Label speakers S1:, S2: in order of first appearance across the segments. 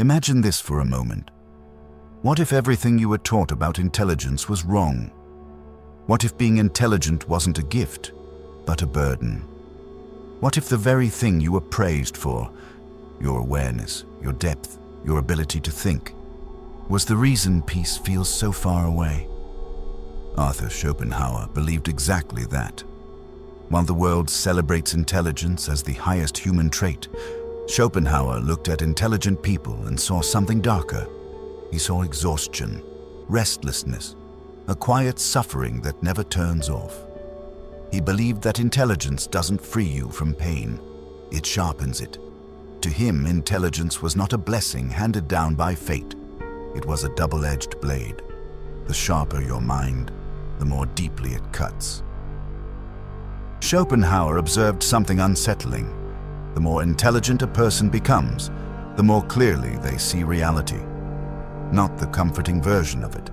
S1: Imagine this for a moment. What if everything you were taught about intelligence was wrong? What if being intelligent wasn't a gift, but a burden? What if the very thing you were praised for, your awareness, your depth, your ability to think, was the reason peace feels so far away? Arthur Schopenhauer believed exactly that. While the world celebrates intelligence as the highest human trait, Schopenhauer looked at intelligent people and saw something darker. He saw exhaustion, restlessness, a quiet suffering that never turns off. He believed that intelligence doesn't free you from pain, it sharpens it. To him, intelligence was not a blessing handed down by fate. It was a double-edged blade. The sharper your mind, the more deeply it cuts. Schopenhauer observed something unsettling. The more intelligent a person becomes, the more clearly they see reality. Not the comforting version of it,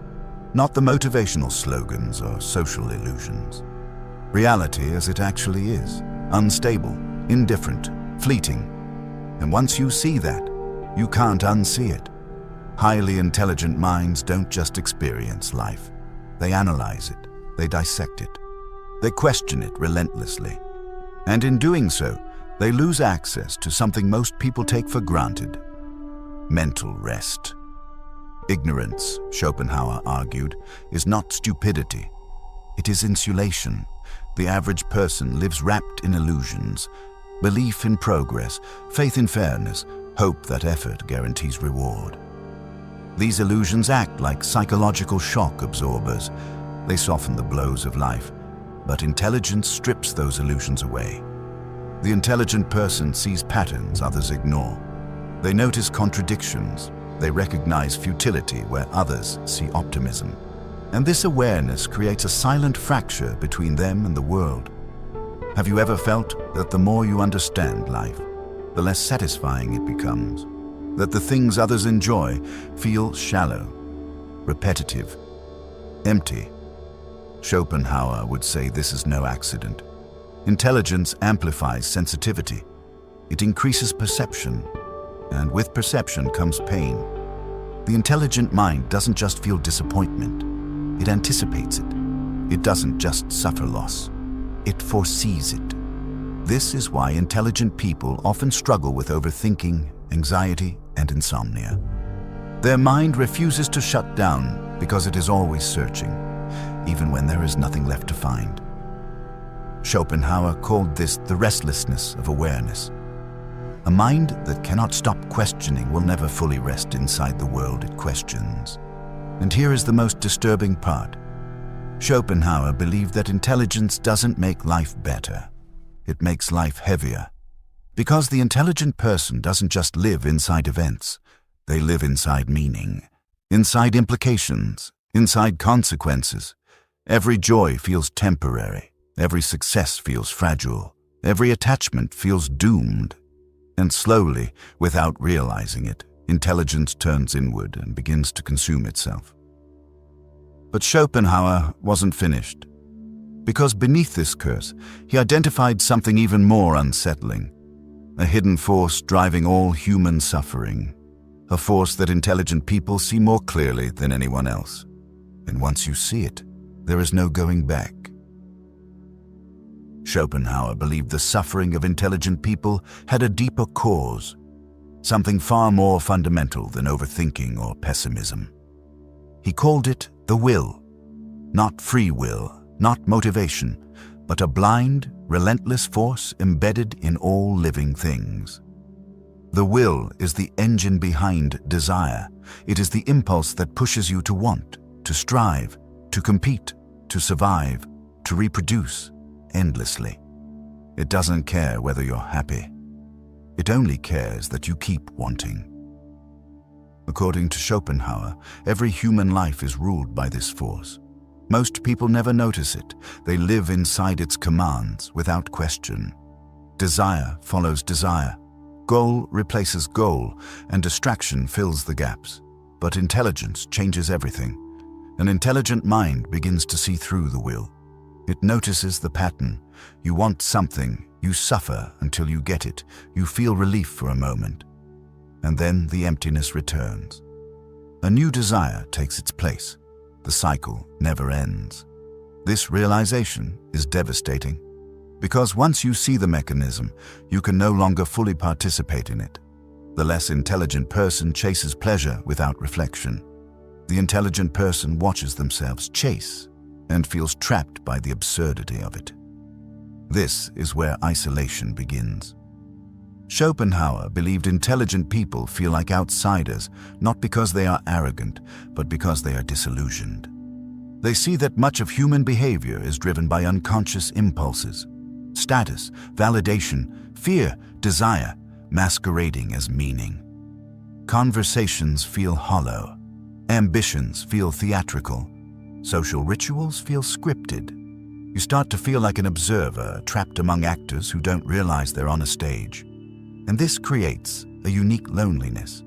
S1: not the motivational slogans or social illusions. Reality as it actually is, unstable, indifferent, fleeting. And once you see that, you can't unsee it. Highly intelligent minds don't just experience life. They analyze it, they dissect it, they question it relentlessly. And in doing so, they lose access to something most people take for granted: mental rest. Ignorance, Schopenhauer argued, is not stupidity. It is insulation. The average person lives wrapped in illusions, belief in progress, faith in fairness, hope that effort guarantees reward. These illusions act like psychological shock absorbers. They soften the blows of life, but intelligence strips those illusions away. The intelligent person sees patterns others ignore. They notice contradictions. They recognize futility where others see optimism. And this awareness creates a silent fracture between them and the world. Have you ever felt that the more you understand life, the less satisfying it becomes? That the things others enjoy feel shallow, repetitive, empty? Schopenhauer would say this is no accident. Intelligence amplifies sensitivity. It increases perception, and with perception comes pain. The intelligent mind doesn't just feel disappointment, it anticipates it. It doesn't just suffer loss, it foresees it. This is why intelligent people often struggle with overthinking, anxiety, and insomnia. Their mind refuses to shut down because it is always searching, even when there is nothing left to find. Schopenhauer called this the restlessness of awareness. A mind that cannot stop questioning will never fully rest inside the world it questions. And here is the most disturbing part. Schopenhauer believed that intelligence doesn't make life better. It makes life heavier. Because the intelligent person doesn't just live inside events. They live inside meaning, inside implications, inside consequences. Every joy feels temporary. Every success feels fragile. Every attachment feels doomed. And slowly, without realizing it, intelligence turns inward and begins to consume itself. But Schopenhauer wasn't finished. Because beneath this curse, he identified something even more unsettling. A hidden force driving all human suffering. A force that intelligent people see more clearly than anyone else. And once you see it, there is no going back. Schopenhauer believed the suffering of intelligent people had a deeper cause, something far more fundamental than overthinking or pessimism. He called it the will, not free will, not motivation, but a blind, relentless force embedded in all living things. The will is the engine behind desire. It is the impulse that pushes you to want, to strive, to compete, to survive, to reproduce endlessly. It doesn't care whether you're happy. It only cares that you keep wanting. According to Schopenhauer, every human life is ruled by this force. Most people never notice it. They live inside its commands without question. Desire follows desire. Goal replaces goal, and distraction fills the gaps. But intelligence changes everything. An intelligent mind begins to see through the will. It notices the pattern. You want something, you suffer until you get it, you feel relief for a moment. and then the emptiness returns. A new desire takes its place. The cycle never ends. This realization is devastating, because once you see the mechanism, you can no longer fully participate in it. The less intelligent person chases pleasure without reflection. The intelligent person watches themselves chase and feels trapped by the absurdity of it. This is where isolation begins. Schopenhauer believed intelligent people feel like outsiders, not because they are arrogant, but because they are disillusioned. They see that much of human behavior is driven by unconscious impulses: status, validation, fear, desire, masquerading as meaning. Conversations feel hollow. Ambitions feel theatrical. Social rituals feel scripted. You start to feel like an observer, trapped among actors who don't realize they're on a stage. And this creates a unique loneliness.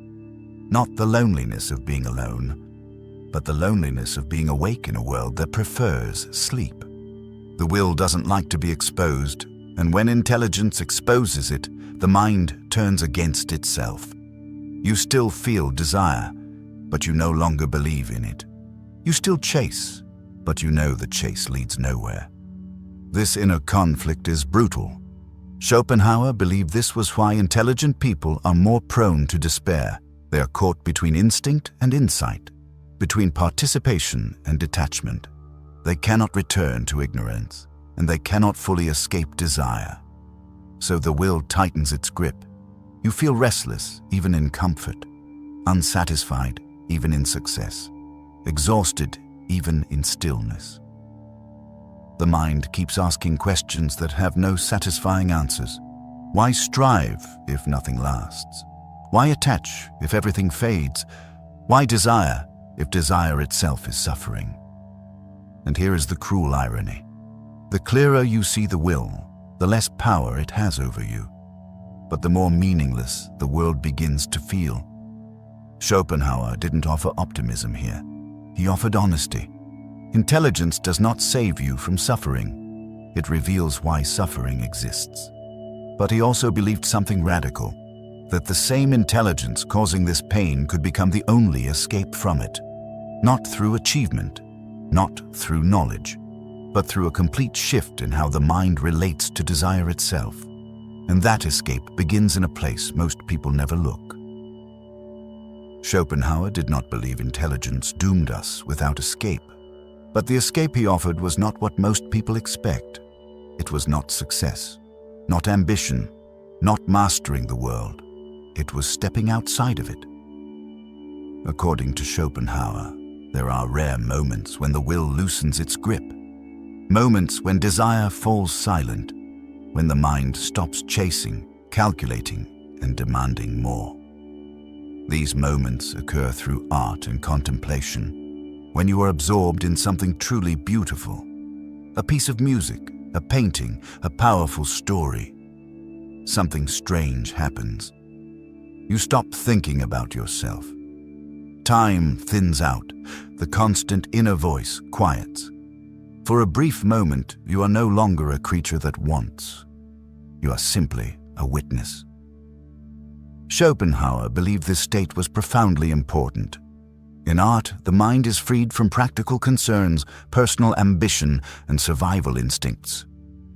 S1: Not the loneliness of being alone, but the loneliness of being awake in a world that prefers sleep. The will doesn't like to be exposed, and when intelligence exposes it, the mind turns against itself. You still feel desire, but you no longer believe in it. You still chase, but you know the chase leads nowhere. This inner conflict is brutal. Schopenhauer believed this was why intelligent people are more prone to despair. They are caught between instinct and insight, between participation and detachment. They cannot return to ignorance, and they cannot fully escape desire. So the will tightens its grip. You feel restless even in comfort, unsatisfied even in success, exhausted even in stillness. The mind keeps asking questions that have no satisfying answers. Why strive if nothing lasts? Why attach if everything fades? Why desire if desire itself is suffering? And here is the cruel irony. The clearer you see the will, the less power it has over you. But the more meaningless the world begins to feel. Schopenhauer didn't offer optimism here. He offered honesty. Intelligence does not save you from suffering. It reveals why suffering exists. But he also believed something radical, that the same intelligence causing this pain could become the only escape from it. Not through achievement, not through knowledge, but through a complete shift in how the mind relates to desire itself. And that escape begins in a place most people never look. Schopenhauer did not believe intelligence doomed us without escape. But the escape he offered was not what most people expect. It was not success, not ambition, not mastering the world. It was stepping outside of it. According to Schopenhauer, there are rare moments when the will loosens its grip. Moments when desire falls silent, when the mind stops chasing, calculating, and demanding more. These moments occur through art and contemplation, when you are absorbed in something truly beautiful. A piece of music, a painting, a powerful story. Something strange happens. You stop thinking about yourself. Time thins out. The constant inner voice quiets. For a brief moment, you are no longer a creature that wants. You are simply a witness. Schopenhauer believed this state was profoundly important. In art, the mind is freed from practical concerns, personal ambition, and survival instincts.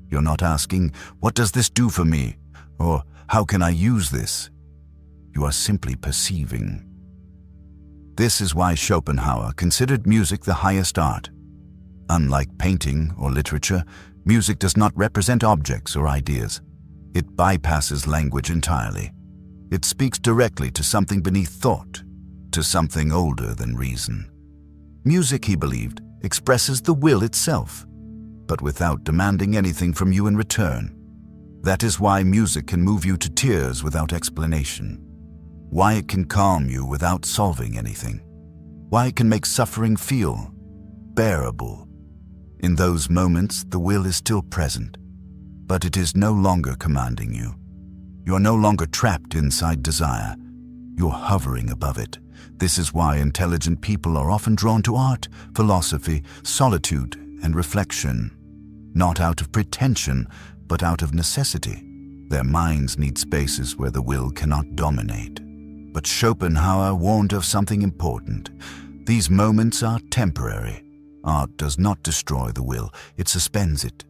S1: You're not asking, "What does this do for me?" or "How can I use this?" You are simply perceiving. This is why Schopenhauer considered music the highest art. Unlike painting or literature, music does not represent objects or ideas. It bypasses language entirely. It speaks directly to something beneath thought, to something older than reason. Music, he believed, expresses the will itself, but without demanding anything from you in return. That is why music can move you to tears without explanation. Why it can calm you without solving anything. Why it can make suffering feel bearable. In those moments, the will is still present, but it is no longer commanding you. You are no longer trapped inside desire. You're hovering above it. This is why intelligent people are often drawn to art, philosophy, solitude, and reflection. Not out of pretension, but out of necessity. Their minds need spaces where the will cannot dominate. But Schopenhauer warned of something important. These moments are temporary. Art does not destroy the will, it suspends it.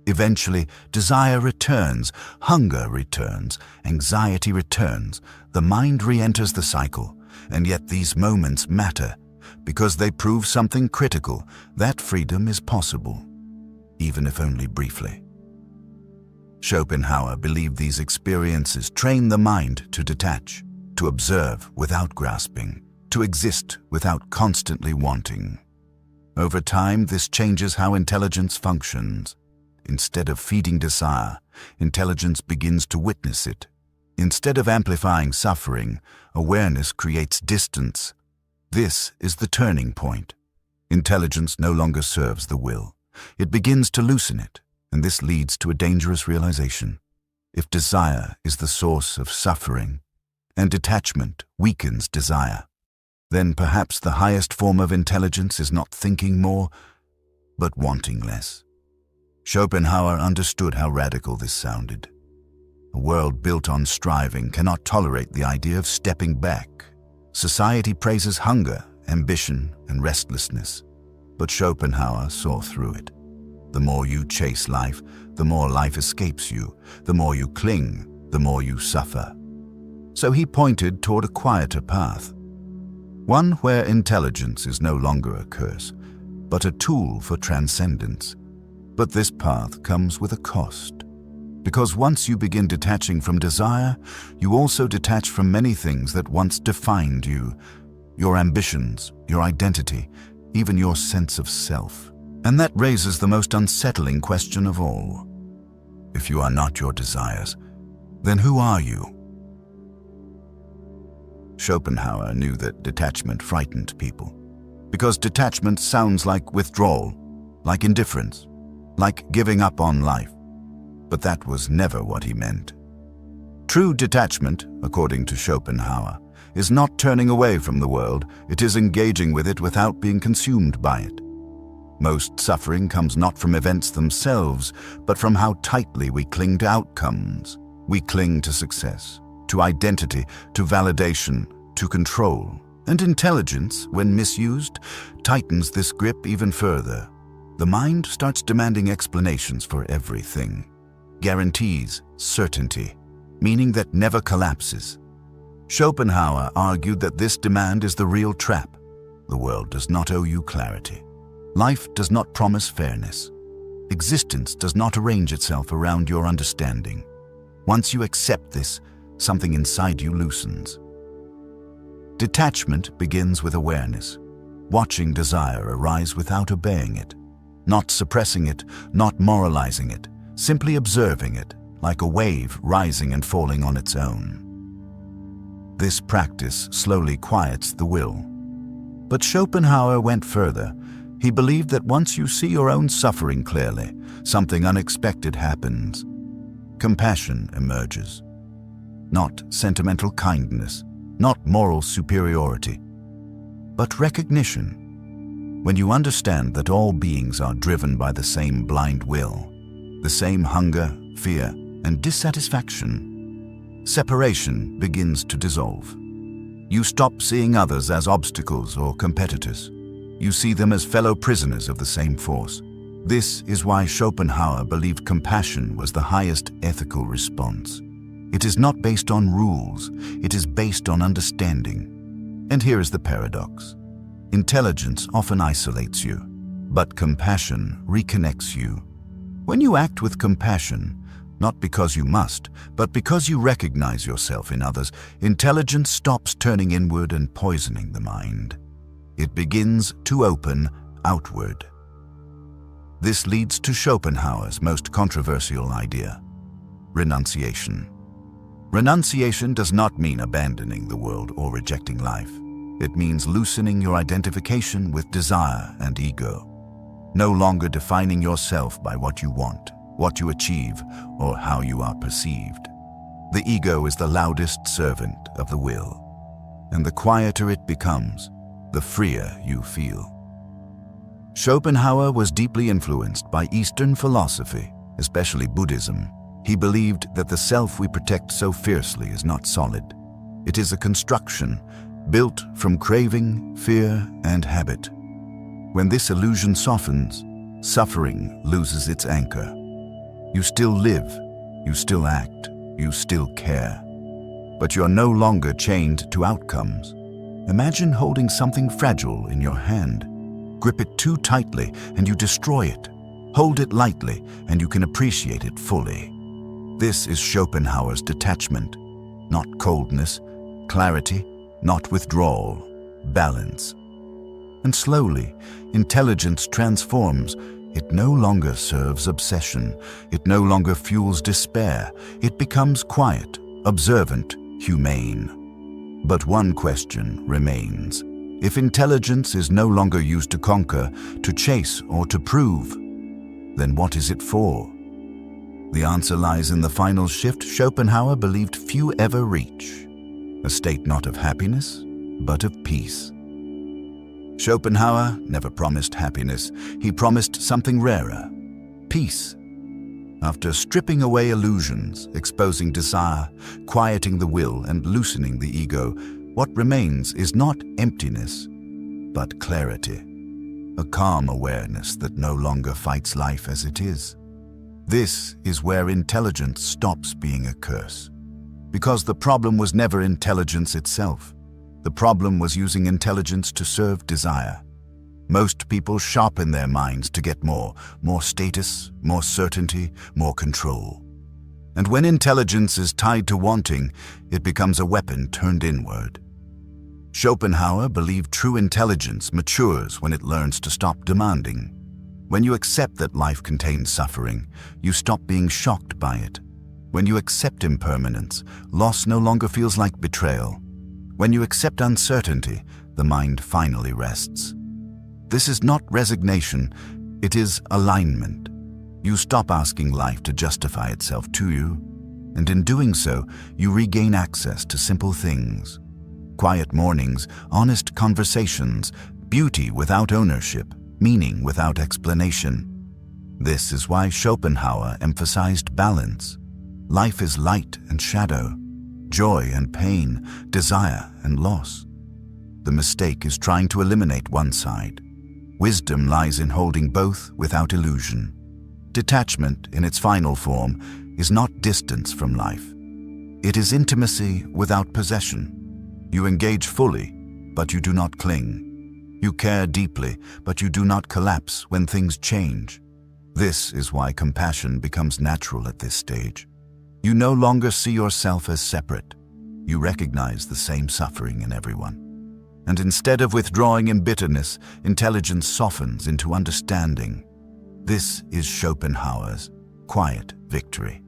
S1: Eventually, desire returns, hunger returns, anxiety returns, the mind re-enters the cycle, and yet these moments matter, because they prove something critical, that freedom is possible, even if only briefly. Schopenhauer believed these experiences train the mind to detach, to observe without grasping, to exist without constantly wanting. Over time, this changes how intelligence functions. Instead of feeding desire, intelligence begins to witness it. Instead of amplifying suffering, awareness creates distance. This is the turning point. Intelligence no longer serves the will. It begins to loosen it, and this leads to a dangerous realization. If desire is the source of suffering, and detachment weakens desire, then perhaps the highest form of intelligence is not thinking more, but wanting less. Schopenhauer understood how radical this sounded. A world built on striving cannot tolerate the idea of stepping back. Society praises hunger, ambition, and restlessness, but Schopenhauer saw through it. The more you chase life, the more life escapes you. The more you cling, the more you suffer. So he pointed toward a quieter path, one where intelligence is no longer a curse, but a tool for transcendence. But this path comes with a cost, because once you begin detaching from desire, you also detach from many things that once defined you, your ambitions, your identity, even your sense of self. And that raises the most unsettling question of all. If you are not your desires, then who are you? Schopenhauer knew that detachment frightened people, because detachment sounds like withdrawal, like indifference, like giving up on life. But that was never what he meant. True detachment, according to Schopenhauer, is not turning away from the world, it is engaging with it without being consumed by it. Most suffering comes not from events themselves, but from how tightly we cling to outcomes. We cling to success, to identity, to validation, to control. And intelligence, when misused, tightens this grip even further. The mind starts demanding explanations for everything. Guarantees, certainty, meaning that never collapses. Schopenhauer argued that this demand is the real trap. The world does not owe you clarity. Life does not promise fairness. Existence does not arrange itself around your understanding. Once you accept this, something inside you loosens. Detachment begins with awareness, watching desire arise without obeying it, not suppressing it, not moralizing it, simply observing it, like a wave rising and falling on its own. This practice slowly quiets the will. But Schopenhauer went further. He believed that once you see your own suffering clearly, something unexpected happens. Compassion emerges. Not sentimental kindness, not moral superiority, but recognition. When you understand that all beings are driven by the same blind will, the same hunger, fear, and dissatisfaction, separation begins to dissolve. You stop seeing others as obstacles or competitors. You see them as fellow prisoners of the same force. This is why Schopenhauer believed compassion was the highest ethical response. It is not based on rules, it is based on understanding. And here is the paradox. Intelligence often isolates you, but compassion reconnects you. When you act with compassion, not because you must, but because you recognize yourself in others, intelligence stops turning inward and poisoning the mind. It begins to open outward. This leads to Schopenhauer's most controversial idea, renunciation. Renunciation does not mean abandoning the world or rejecting life. It means loosening your identification with desire and ego, no longer defining yourself by what you want, what you achieve, or how you are perceived. The ego is the loudest servant of the will, and the quieter it becomes, the freer you feel. Schopenhauer was deeply influenced by Eastern philosophy, especially Buddhism. He believed that the self we protect so fiercely is not solid. It is a construction built from craving, fear, and habit. When this illusion softens, suffering loses its anchor. You still live, you still act, you still care. But you're no longer chained to outcomes. Imagine holding something fragile in your hand. Grip it too tightly and you destroy it. Hold it lightly and you can appreciate it fully. This is Schopenhauer's detachment. Not coldness, clarity, not withdrawal, balance. And slowly, intelligence transforms. It no longer serves obsession. It no longer fuels despair. It becomes quiet, observant, humane. But one question remains. If intelligence is no longer used to conquer, to chase, or to prove, then what is it for? The answer lies in the final shift Schopenhauer believed few ever reach. A state not of happiness, but of peace. Schopenhauer never promised happiness. He promised something rarer, peace. After stripping away illusions, exposing desire, quieting the will, and loosening the ego, what remains is not emptiness, but clarity. A calm awareness that no longer fights life as it is. This is where intelligence stops being a curse. Because the problem was never intelligence itself. The problem was using intelligence to serve desire. Most people sharpen their minds to get more status, more certainty, more control. And when intelligence is tied to wanting, it becomes a weapon turned inward. Schopenhauer believed true intelligence matures when it learns to stop demanding. When you accept that life contains suffering, you stop being shocked by it. When you accept impermanence, loss no longer feels like betrayal. When you accept uncertainty, the mind finally rests. This is not resignation, it is alignment. You stop asking life to justify itself to you, and in doing so, you regain access to simple things. Quiet mornings, honest conversations, beauty without ownership, meaning without explanation. This is why Schopenhauer emphasized balance. Life is light and shadow, joy and pain, desire and loss. The mistake is trying to eliminate one side. Wisdom lies in holding both without illusion. Detachment, in its final form, is not distance from life. It is intimacy without possession. You engage fully, but you do not cling. You care deeply, but you do not collapse when things change. This is why compassion becomes natural at this stage. You no longer see yourself as separate. You recognize the same suffering in everyone. And instead of withdrawing in bitterness, intelligence softens into understanding. This is Schopenhauer's quiet victory.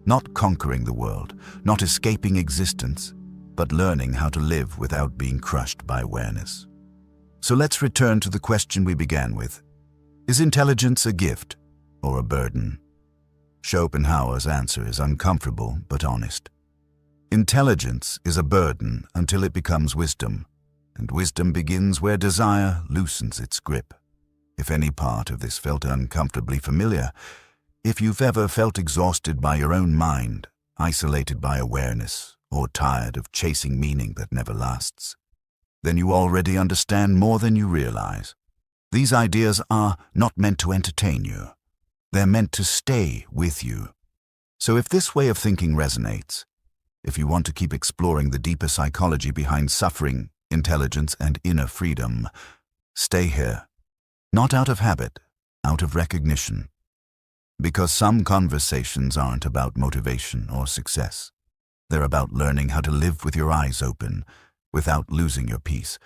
S1: Not conquering the world, not escaping existence, but learning how to live without being crushed by awareness. So let's return to the question we began with. Is intelligence a gift or a burden? Schopenhauer's answer is uncomfortable but honest. Intelligence is a burden until it becomes wisdom, and wisdom begins where desire loosens its grip. If any part of this felt uncomfortably familiar, if you've ever felt exhausted by your own mind, isolated by awareness, or tired of chasing meaning that never lasts, then you already understand more than you realize. These ideas are not meant to entertain you. They're meant to stay with you. So if this way of thinking resonates, if you want to keep exploring the deeper psychology behind suffering, intelligence, and inner freedom, stay here. Not out of habit, out of recognition. Because some conversations aren't about motivation or success. They're about learning how to live with your eyes open, without losing your peace.